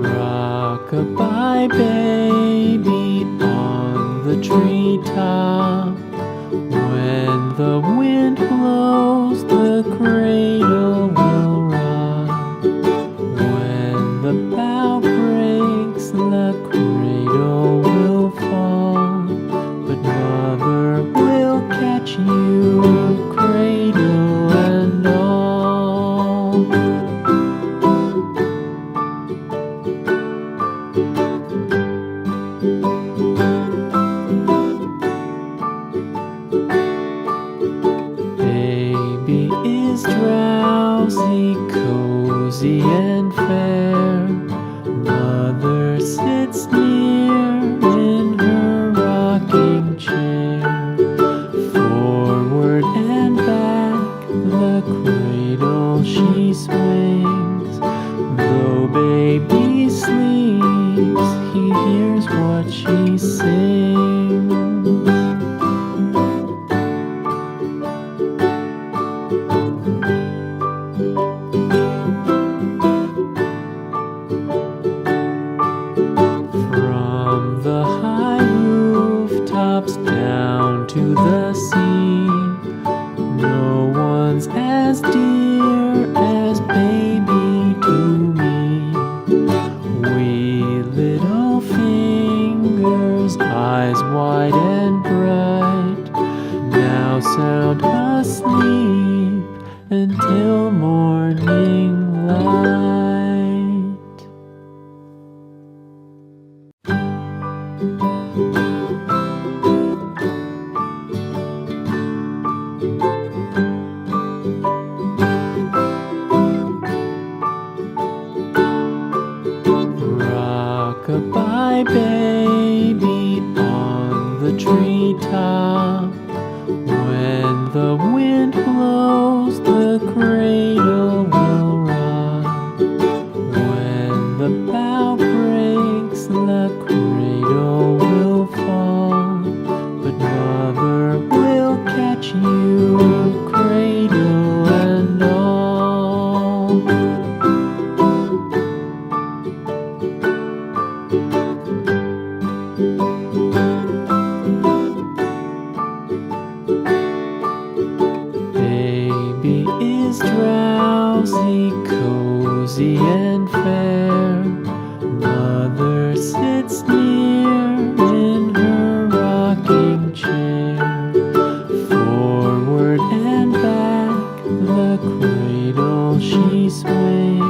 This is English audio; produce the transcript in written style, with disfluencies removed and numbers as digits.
Rock-a-bye baby on the treetop. When the wind blows, the cradle will rock. When the bough breaks, the cradle will fall. But mother will catch you, cradle and all. Baby is drowsy, cozy and fair. Mother sits near in her rocking chair. Forward and back, the cradle she swings. Though baby sleeps, he hears what she sings. From the high rooftops down to the sea, no one's as dear as baby to me. Wee little fingers, eyes wide and bright, now sound asleep until morning light. Rock-a-bye baby on the treetop. When the wind blows, the cradle will rock. When the bough breaks, the cradle will fall. But mother will catch you, cradle and all. Baby is drowsy, cozy and fair. Mother sits near in her rocking chair. Forward and back, the cradle she swings.